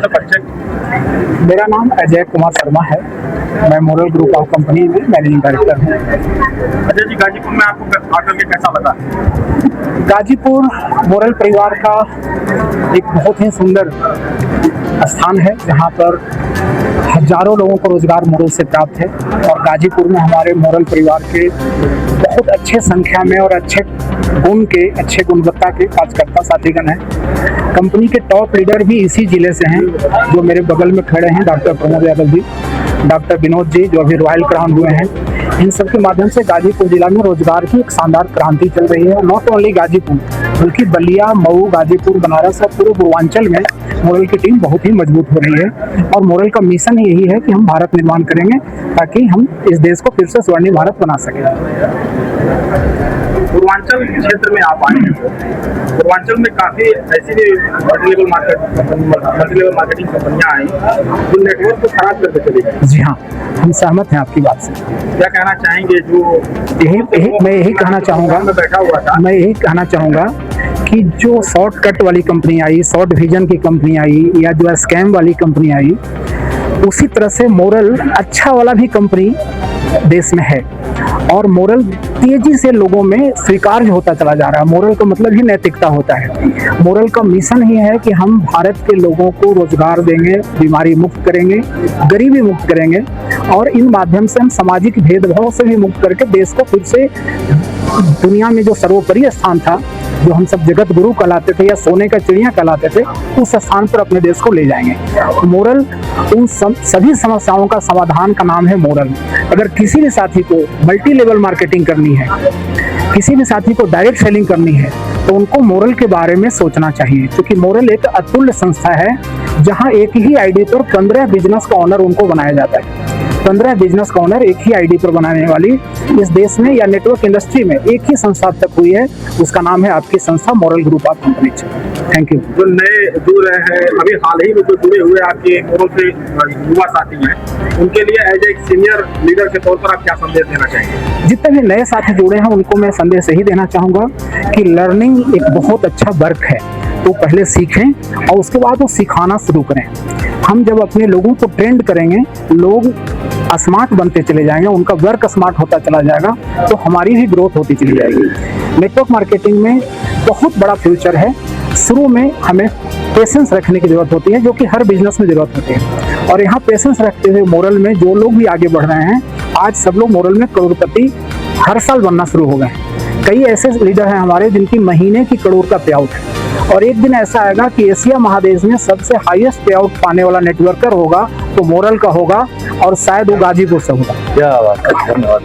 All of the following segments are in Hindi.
से परिचय। मेरा नाम अजय कुमार शर्मा है। मैं मोरल ग्रुप ऑफ कंपनी में मैनेजिंग डायरेक्टर हूँ। अजय जी, गाजीपुर में आपको आकर के कैसा लगा? गाजीपुर मोरल परिवार का एक बहुत ही सुंदर स्थान है जहाँ पर हजारों लोगों को रोजगार मोरल से प्राप्त है और गाजीपुर में हमारे मोरल परिवार के बहुत अच्छे संख्या में और अच्छे गुण के, अच्छे गुणवत्ता के कार्यकर्ता साथीगण हैं। कंपनी के टॉप लीडर भी इसी जिले से हैं, जो मेरे बगल में खड़े हैं, डॉक्टर प्रमोद यादव जी, डॉक्टर विनोद जी, जो अभी रॉयल क्राउन हुए हैं। इन सब के माध्यम से गाजीपुर जिला में रोजगार की एक शानदार क्रांति चल रही है। नॉट ओनली गाजीपुर बल्कि बलिया, मऊ, गाजीपुर, बनारस और पूरे पूर्वांचल में मोरल की टीम बहुत ही मजबूत हो रही है और मोरल का मिशन यही है कि हम भारत निर्माण करेंगे ताकि हम इस देश को फिर से स्वर्णिम भारत बना सकें। पूर्वांचल क्षेत्र में आप आए हैं, पूर्वांचल में काफी ऐसी मल्टी लेवल मार्केटिंग कंपनियां आई जो नेटवर्क को खराब करके चली गई। जी हाँ, हम सहमत हैं आपकी बात से। क्या कहना चाहेंगे? मैं यही कहना चाहूँगा, बैठा हुआ था, मैं यही कहना चाहूँगा कि जो शॉर्टकट वाली कंपनी आई, शॉर्ट विजन की कंपनी आई या जो स्कैम वाली कंपनी आई, उसी तरह से मोरल अच्छा वाला भी कंपनी देश में है और मोरल तेजी से लोगों में स्वीकार्य होता चला जा रहा है। मोरल का मतलब ही नैतिकता होता है। मोरल का मिशन ही है कि हम भारत के लोगों को रोजगार देंगे, बीमारी मुक्त करेंगे, गरीबी मुक्त करेंगे और इन माध्यम से हम सामाजिक भेदभाव से भी मुक्त करके देश को फिर से दुनिया में जो सर्वोपरि स्थान था, जो हम सब जगत गुरु कहलाते थे या सोने का चिड़िया कहलाते थे, उस स्थान पर अपने देश को ले जाएंगे। मोरल उन सभी समस्याओं का समाधान का नाम है मोरल। अगर किसी भी साथी को मल्टी लेवल मार्केटिंग करनी है, किसी भी साथी को डायरेक्ट सेलिंग करनी है, तो उनको मोरल के बारे में सोचना चाहिए, क्योंकि मोरल एक अतुल्य संस्था है जहां एक ही आईडी पर 15 बिजनेस का ओनर उनको बनाया जाता है। 15 बिजनेस का ओनर एक ही आईडी पर बनाने वाली इस देश में या नेटवर्क इंडस्ट्री में एक ही संस्था तक हुई है, उसका नाम है आपकी संस्था moral group of companies. Thank you. जो नए जुड़ रहे हैं, अभी हाल ही में जो जुड़े हुए आपके मोरल से युवा साथी हैं, उनके लिए एज ए सीनियर लीडर के तौर पर आप क्या संदेश देना चाहेंगे? जितने भी नए साथी जुड़े हैं उनको मैं संदेश यही देना चाहूँगा कि लर्निंग एक बहुत अच्छा वर्क है, तो पहले सीखें और उसके बाद वो सिखाना शुरू करें। हम जब अपने लोगों को ट्रेंड करेंगे, लोग स्मार्ट बनते चले जाएंगे, उनका वर्क स्मार्ट होता चला जाएगा, तो हमारी भी ग्रोथ होती चली जाएगी। नेटवर्क मार्केटिंग में बहुत बड़ा फ्यूचर है। शुरू में हमें पेशेंस रखने की जरूरत होती है, जो कि हर बिजनेस में जरूरत होती है और यहाँ पेशेंस रखते हुए मोरल में जो लोग भी आगे बढ़ रहे हैं, आज सब लोग मोरल में करोड़पति हर साल बनना शुरू हो गए। कई ऐसे लीडर हैं हमारे जिनकी महीने की करोड़ का पे आउट है और एक दिन ऐसा आएगा कि एशिया महादेश में सबसे हाईएस्ट पे आउट पाने वाला नेटवर्कर होगा तो मोरल का होगा और शायद वो गाजीपुर से होगा। क्या बात है, धन्यवाद।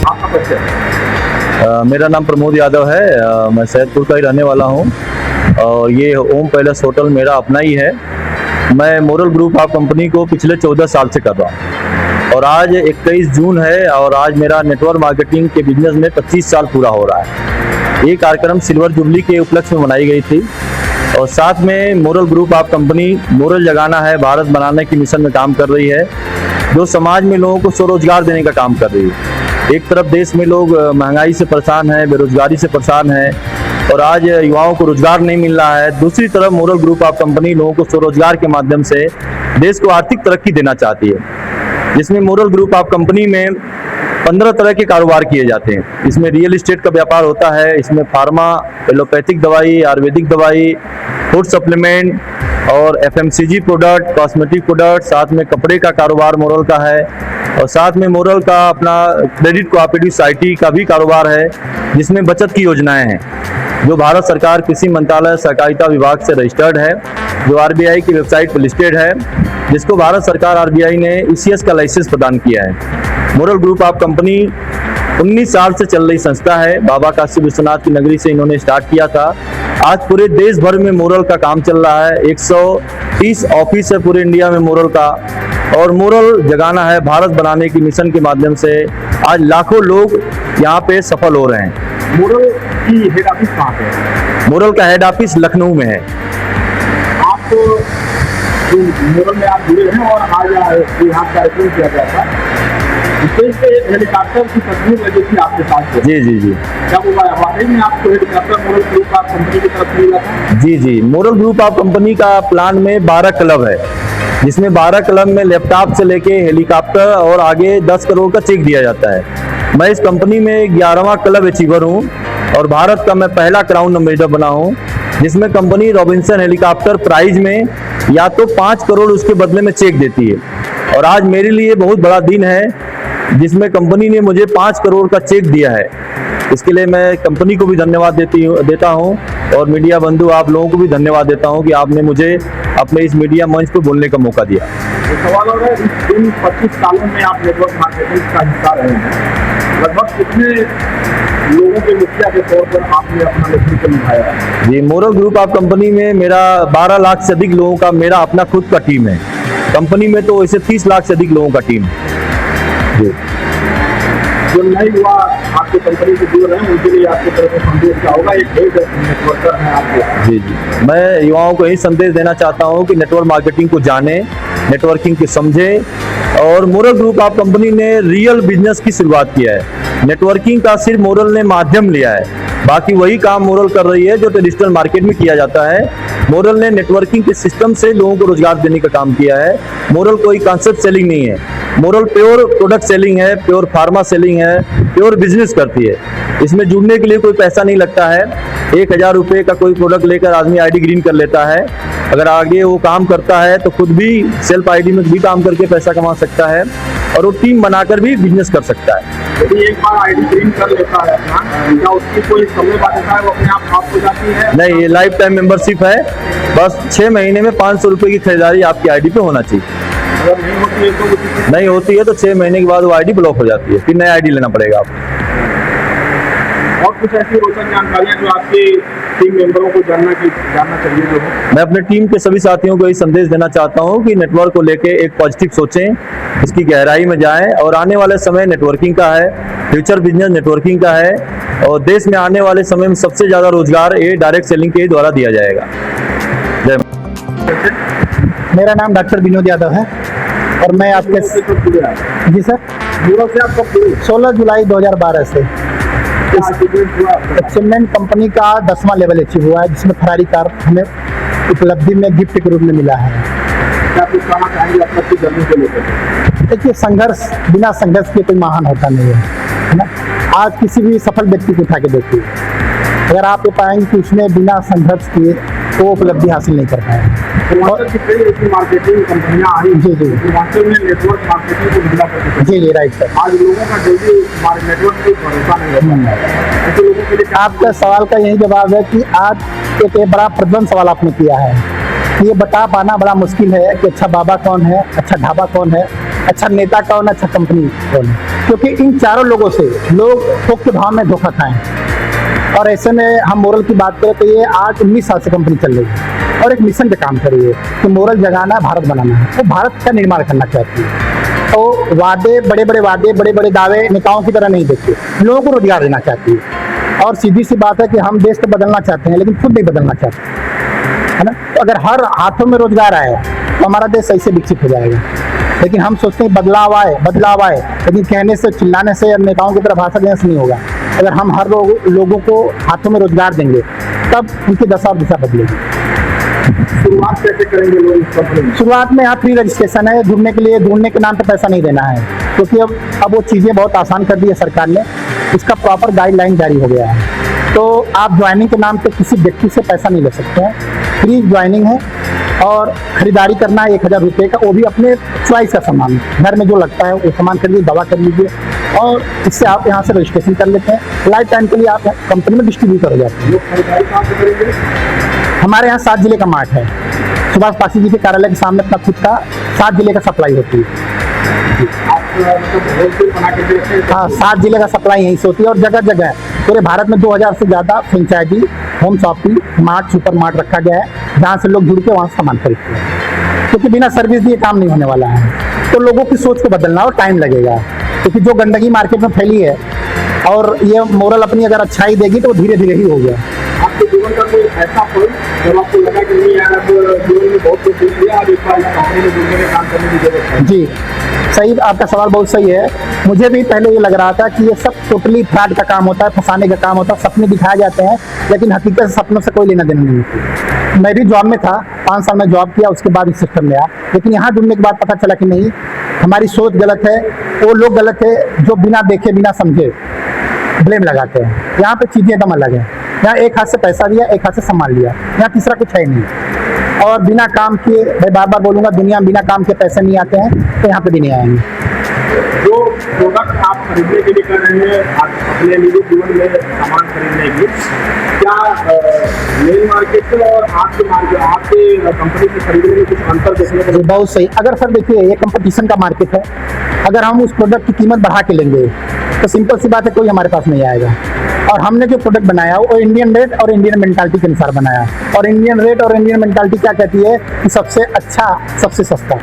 आपका परिचय? मेरा नाम प्रमोद यादव है। मैं सैदपुर का ही रहने वाला हूँ और ये ओम पैलेस होटल मेरा अपना ही है। मैं मोरल ग्रुप ऑफ कंपनी को पिछले 14 साल से कर रहा हूँ और आज 21 जून है और आज मेरा नेटवर्क मार्केटिंग के बिजनेस में 25 साल पूरा हो रहा है। ये कार्यक्रम सिल्वर जुबली के उपलक्ष्य में मनाई गई थी और साथ में moral group of company moral जगाना है, भारत बनाने की मिशन में काम कर रही है, जो समाज में लोगों को स्वरोजगार देने का काम कर रही है। एक तरफ देश में लोग महंगाई से परेशान हैं, बेरोजगारी से परेशान हैं और आज युवाओं को रोजगार नहीं मिल रहा है। दूसरी तरफ मोरल ग्रुप ऑफ कंपनी लोगों को स्वरोजगार के माध्यम से देश को आर्थिक तरक्की देना चाहती है, जिसमें मोरल ग्रुप ऑफ कंपनी में 15 तरह के कारोबार किए जाते हैं। इसमें रियल एस्टेट का व्यापार होता है, इसमें फार्मा, एलोपैथिक दवाई, आयुर्वेदिक दवाई, फूड सप्लीमेंट और FMCG प्रोडक्ट, कॉस्मेटिक प्रोडक्ट, साथ में कपड़े का कारोबार मोरल का है और साथ में मोरल का अपना क्रेडिट कोऑपरेटिव सोसाइटी का भी कारोबार है, जिसमें बचत की योजनाएं हैं, जो भारत सरकार कृषि मंत्रालय सहकारिता विभाग से रजिस्टर्ड है, जो RBI की वेबसाइट पर लिस्टेड है, जिसको भारत सरकार RBI ने ECS का लाइसेंस प्रदान किया है। मोरल ग्रुप ऑफ कंपनी 19 साल से चल रही संस्था है। बाबा काशी विश्वनाथ की नगरी से इन्होंने स्टार्ट किया था। आज पूरे देश भर में मोरल का काम चल रहा है। 130 ऑफिस है पूरे इंडिया में मोरल का और मोरल जगाना है, भारत बनाने की मिशन के माध्यम से आज लाखों लोग यहाँ पे सफल हो रहे हैं। मोरल की हेड ऑफिस कहाँ पे है? मोरल का हेड ऑफिस लखनऊ में है। आपको मोरल में आप जुड़े हैं और आज यहाँ कार्यक्रम किया गया था, स्टेज पे एक हेलीकॉप्टर की तस्वीर लगी थी आपके साथ। जी जी जी जब वाकई में आपको helicopter moral group of company की तरफ से मिला था? जी जी मोरल ग्रुप ऑफ कंपनी का प्लान में 12 क्लब है, जिसमें 12 क्लब में लैपटॉप से लेके हेलीकॉप्टर और आगे 10 करोड़ का चेक दिया जाता है। मैं इस कंपनी में 11वां क्लब अचीवर हूँ और भारत का मैं पहला क्राउन एम्बेसडर बना हूँ, जिसमें कंपनी रॉबिन्सन हेलीकॉप्टर प्राइज में या तो 5 करोड़ उसके बदले में चेक देती है। और आज मेरे लिए बहुत बड़ा दिन है जिसमें कंपनी ने मुझे 5 करोड़ का चेक दिया है। इसके लिए मैं कंपनी को भी धन्यवाद देता हूं और मीडिया बंधु आप लोगों को भी धन्यवाद देता हूं कि आपने मुझे अपने इस मीडिया मंच पर बोलने का मौका दिया। तो सवाल हो रहा है, इन 25 सालों में आप नेटवर्क मार्केटिंग का हिस्सा रहे हैं, लगभग कितने लोगों के मुखिया के तौर पर आपने अपना नेतृत्व निभाया है? जी मोरल ग्रुप ऑफ कंपनी में मेरा 12 लाख से अधिक लोगों का मेरा अपना खुद का टीम है। कंपनी में तो इसे 30 लाख से अधिक लोगों का टीम है। जी जो नए युवा आपके कंपनी से जुड़ रहे हैं उनके लिए आपके तरफ से संदेश क्या होगा? एक हेड नेटवर्कर है आपके। जी जी मैं युवाओं को यही संदेश देना चाहता हूं कि नेटवर्क मार्केटिंग को जाने, नेटवर्किंग को समझे। और मोरल ग्रुप ऑफ कंपनी ने रियल बिजनेस की शुरुआत किया है। नेटवर्किंग का सिर्फ मोरल ने माध्यम लिया है, बाकी वही काम मोरल कर रही है जो ट्रेडिशनल मार्केट में किया जाता है। मोरल ने नेटवर्किंग के सिस्टम से लोगों को रोजगार देने का काम किया है। मोरल कोई कॉन्सेप्ट सेलिंग नहीं है, मोरल प्योर प्रोडक्ट सेलिंग है, प्योर फार्मा सेलिंग है, प्योर बिजनेस करती है। इसमें जुड़ने के लिए कोई पैसा नहीं लगता है। 1000 रुपये का कोई प्रोडक्ट लेकर आदमी आईडी ग्रीन कर लेता है। अगर आगे वो काम करता है तो खुद भी सेल्फ आईडी में भी काम करके पैसा कमा सकता है और वो टीम बनाकर भी बिजनेस कर सकता है। यदि एक बार आईडी ग्रीन कर लेता है अपना, क्या उसकी कोई समय बाध्यता है, वो अपने आप हो जाती है? नहीं, ये लाइफ टाइम मेंबरशिप है। बस 6 महीने में 500 रुपये की खरीदारी आपकी आईडी पे होना चाहिए। अगर नहीं होती है तो नहीं होती है तो 6 महीने के बाद वो आईडी ब्लॉक हो जाती है, फिर नया आईडी लेना पड़ेगा आपको। और कुछ ऐसी रोचक जानकारियां जो आपके टीम मेंबरों को जानना चाहिए जो हो? मैं अपने टीम के सभी साथियों को यही संदेश देना चाहता हूं कि नेटवर्क को लेके एक पॉजिटिव सोचें, इसकी गहराई में जाएं और आने वाले समय नेटवर्किंग का है, फ्यूचर बिजनेस नेटवर्किंग का है और देश में आने वाले समय में सबसे ज़्यादा रोजगार ये डायरेक्ट सेलिंग के द्वारा दिया जाएगा। जय। मेरा नाम डॉक्टर विनोद यादव है और मैं आपके जी सर यूरोप से आप कब जुड़े? 16 जुलाई 2012 से अचीवमेंट कंपनी का 10वां लेवल अचीव हुआ है, जिसमें फरारी कार हमें उपलब्धि में गिफ्ट के रूप में मिला है। क्या कुछ कहना चाहेंगे अब तक की जर्नी को लेकर? देखिए, संघर्ष बिना संघर्ष के कोई महान होता नहीं है ना। आज किसी भी सफल व्यक्ति को उठा के देखिए, अगर आप ये पाएंगे कि उसने बिना संघर्ष किए वो उपलब्धि हासिल नहीं कर पाया। पूर्वांचल की कई ऐसी मार्केटिंग कंपनियां आई जी जी पूर्वांचल में नेटवर्क मार्केटिंग को मिला करती जी जी राइट सर। आज लोगों का जल्दी नेटवर्क पे भरोसा नहीं रहता है। ऐसे लोगों के लिए क्या आपका सवाल का यही जवाब है कि आज एक बड़ा प्रज्वल सवाल आपने किया है। ये बता पाना बड़ा मुश्किल है कि अच्छा बाबा कौन है, अच्छा ढाबा कौन है, अच्छा नेता कौन है, अच्छा कंपनी कौन है, क्योंकि इन चारों लोगों से लोग थोक के भाव में धोखा खाएं। और ऐसे में हम मोरल की बात करें तो ये आज 19 साल से कंपनी चल रही है और एक मिशन पे काम कर रही है कि मोरल जगाना, भारत बनाना है। वो भारत का निर्माण करना चाहती है। तो वादे, बड़े बड़े वादे, बड़े बड़े दावे नेताओं की तरह नहीं देखते, लोगों को रोजगार देना चाहती है। और सीधी सी बात है कि हम देश को बदलना चाहते हैं लेकिन खुद नहीं बदलना चाहते, है ना। तो अगर हर हाथों में रोजगार आए तो हमारा देश ऐसे विकसित हो जाएगा। लेकिन हम सोचते हैं बदलाव आए, लेकिन कहने से, चिल्लाने से, नेताओं की तरफ भाषा देने से नहीं होगा। अगर हम हर लोगों को हाथों में रोजगार देंगे तब उनकी दशा और दिशा बदलेगी। शुरुआत कैसे करेंगे लोग इस कंपनी में? शुरुआत में आप फ्री रजिस्ट्रेशन है, जुड़ने के लिए, जुड़ने के नाम पे पैसा नहीं देना है, क्योंकि अब वो चीज़ें बहुत आसान कर दी है सरकार ने। इसका प्रॉपर गाइडलाइन जारी हो गया है। तो आप ज्वाइनिंग के नाम पे किसी व्यक्ति से पैसा नहीं ले सकते हैं, फ्री ज्वाइनिंग है। और खरीदारी करना है 1000 रुपये का, वो भी अपने चॉइस का सामान, घर में जो लगता है वो सामान खरीदिए, दवा कर लीजिए और इससे आप यहाँ से रजिस्ट्रेशन कर लेते हैं। लाइफ टाइम के लिए आप कंपनी में डिस्ट्रीब्यूटर हो जाते हैं। लोग खरीदारी कहाँ से करेंगे? हमारे यहाँ 7 जिले का मार्ट है। सुभाष पासी जी के कार्यालय के सामने अपना खुद का 7 जिले का सप्लाई होती है। आप मतलब होलसेल बना के देते हैं? हाँ, 7 जिले का सप्लाई यहीं से होती है और जगह जगह पूरे भारत में 2000 से ज़्यादा franchisee, home shopping, mart, super mart रखा गया है, जहाँ से लोग जुड़ के वहाँ सामान खरीदते हैं। क्योंकि बिना सर्विस दिए काम नहीं होने वाला है। तो लोगों की सोच को बदलना और टाइम लगेगा, क्योंकि जो गंदगी मार्केट में फैली है और ये मोरल अपनी अगर अच्छाई देगी तो धीरे धीरे ही होगा। आपके जीवन का कोई ऐसा पल जब आपको लगा कि नहीं यार, अब जीवन में बहुत कुछ सीख लिया, अब एक बार इस कंपनी में जुड़ने में काम करने की जरूरत है? जी, सही, आपका सवाल बहुत सही है। मुझे भी पहले ये लग रहा था कि ये सब टोटली फ्रॉड का काम होता है, फंसाने का काम होता है, सपने दिखाए जाते हैं, लेकिन हकीकत से सपनों से कोई लेना देना नहीं है। मैं भी जॉब में था, 5 साल में जॉब किया, उसके बाद इस सिस्टम में आया, लेकिन यहाँ जुड़ने के बाद पता चला कि नहीं, हमारी सोच गलत है, वो लोग गलत है जो बिना देखे बिना समझे ब्लेम लगाते हैं। यहाँ पे चीज़ें एकदम अलग है। यहाँ एक हाथ से पैसा दिया, एक हाथ से सामान लिया, यहाँ तीसरा कुछ है नहीं। और बिना काम किए, मैं बार बार बोलूँगा, दुनिया में बिना काम के पैसे नहीं आते हैं, तो यहाँ पे भी नहीं आएंगे। जो प्रोडक्ट आप खरीदने के लिए कर रहे हैं अपने निजी जीवन में सामान खरीदने की, क्या मेन मार्केट से और आपके कंपनी से खरीदने में कुछ अंतर देखने को? बहुत सही। अगर सर देखिए, ये कंपटीशन का मार्केट है, अगर हम उस प्रोडक्ट की कीमत बढ़ा के लेंगे तो सिंपल सी बात है, कोई हमारे पास नहीं आएगा। और हमने जो प्रोडक्ट बनाया वो इंडियन रेट और इंडियन मेंटालिटी के अनुसार बनाया। और इंडियन रेट और इंडियन मेंटालिटी क्या कहती है कि सबसे अच्छा, सबसे सस्ता,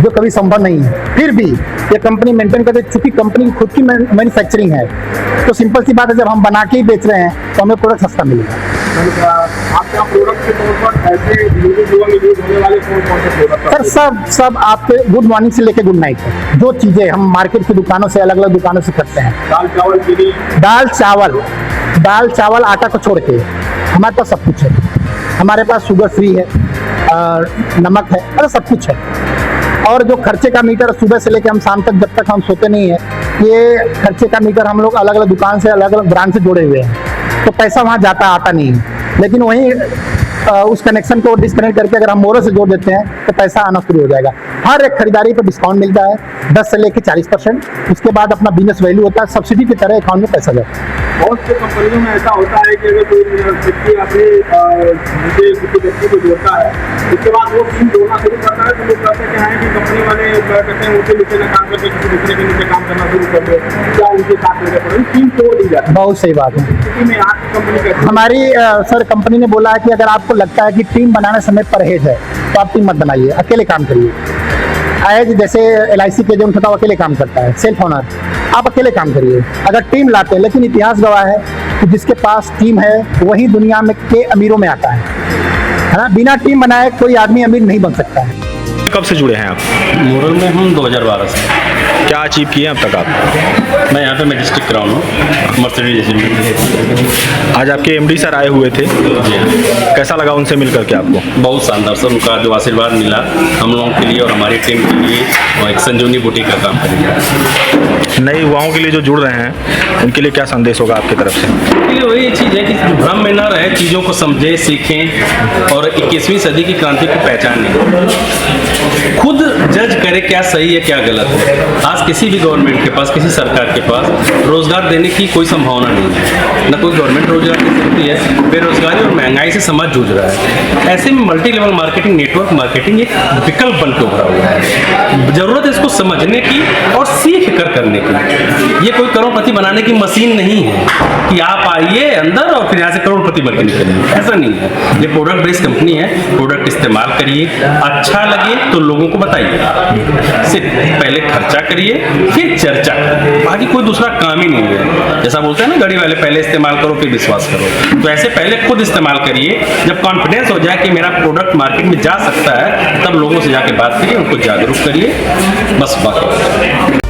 जो कभी संभव नहीं है। फिर भी ये कंपनी मेंटेन करते, चूंकि कंपनी खुद की मैन्युफैक्चरिंग है, तो सिंपल सी बात है, जब हम बना के ही बेच रहे हैं तो हमें प्रोडक्ट सस्ता मिलेगा। आपका प्रोडक्ट के तौर पर ऐसे निजी जीवन में यूज होने वाले कौन कौन से प्रोडक्ट? सर सब आपके गुड मॉर्निंग से लेके गुड नाइट है, जो चीज़ें हम मार्केट की दुकानों से, अलग अलग दुकानों से करते हैं। दाल चावल चीनी, दाल चावल आटा को छोड़ के हमारे पास सब कुछ है। हमारे पास शुगर फ्री है, नमक है, अरे सब कुछ है। और जो खर्चे का मीटर सुबह से लेकर हम शाम तक, जब तक हम सोते नहीं है, ये खर्चे का मीटर हम लोग अलग अलग दुकान से, अलग अलग ब्रांड से जोड़े हुए हैं, तो पैसा वहाँ जाता आता नहीं है। लेकिन वहीं उस कनेक्शन को डिस्कनेक्ट करके अगर हम मोरो से जोड़ देते हैं तो पैसा आना शुरू हो जाएगा। हर एक खरीदारी पर डिस्काउंट मिलता है 10 से लेकर 40%। उसके बाद अपना बिजनेस वैल्यू होता है, सब्सिडी की तरह अकाउंट में पैसा जाता है। बहुत से कंपनियों में ऐसा होता है कि अगर कोई व्यक्ति अपने किसी व्यक्ति को जोड़ता है, उसके बाद वो टीम जोड़ना शुरू करता है, तो लोग कहते हैं कि कंपनी वाले कहते हैं उनके नीचे ना काम करके किसी दूसरे के नीचे काम करना शुरू कर दो, क्या उनके साथ लेकर पड़े, टीम तोड़ दी जाती है। बहुत सही बात है। स्थिति में आपकी कंपनी कैसे? हमारी सर कंपनी ने बोला है कि अगर आपको लगता है कि टीम बनाने समय परहेज है, तो आप टीम मत बनाइए, अकेले काम करिए। एज जैसे LIC के एजेंट होता है, वो अकेले काम करता है, सेल्फ ओनर, आप अकेले काम करिए। अगर टीम लाते हैं, लेकिन इतिहास गवाह है कि जिसके पास टीम है वही दुनिया में के अमीरों में आता है ना। बिना टीम बनाए कोई आदमी अमीर नहीं बन सकता है। कब से जुड़े हैं आप? मोरल में हम 2012 से। क्या अचीव किए अब तक आप? मैं यहाँ पे मैजिस्ट्रेट क्राउन हूँ, मर्सिडीज में। आज आपके MD सर आए हुए थे, कैसा लगा उनसे मिलकर के आपको? बहुत शानदार सर, उनका जो आशीर्वाद मिला हम लोगों के लिए और हमारी टीम के लिए, और एक संजीवनी बूटी का काम करेंगे। नए युवाओं के लिए जो जुड़ रहे हैं, उनके लिए क्या संदेश होगा आपकी तरफ से? उनके लिए वही चीज़ है कि भ्रम में न रहे, चीज़ों को समझें, सीखें और 21वीं सदी की क्रांति को पहचानें। खुद जज करे क्या सही है क्या गलत है। आज किसी भी गवर्नमेंट के पास, किसी सरकार के पास रोजगार देने की कोई संभावना नहीं है, न कोई गवर्नमेंट रोजगार दे सकती है। बेरोजगारी और महंगाई से समाज जूझ रहा है। ऐसे में multi level marketing, network marketing एक विकल्प बन के उभरा हुआ है। जरूरत है इसको समझने की और सीख कर करने की। ये कोई करोड़पति बनाने की मशीन नहीं है कि आप आइए अंदर और फिर यहाँ से करोड़पति बन के निकलेंगे, ऐसा नहीं है। ये प्रोडक्ट बेस्ड कंपनी है, प्रोडक्ट इस्तेमाल करिए, अच्छा लगे तो लोगों को बताइए। सिर्फ पहले खर्चा करिए फिर चर्चा करिए, बाकी कोई दूसरा काम ही नहीं है। जैसा बोलते हैं ना गाड़ी वाले, पहले इस्तेमाल करो फिर विश्वास करो, तो ऐसे पहले खुद इस्तेमाल करिए। जब कॉन्फिडेंस हो जाए कि मेरा प्रोडक्ट मार्केट में जा सकता है, तब लोगों से जाके बात करिए, उनको जागरूक करिए, बस बात।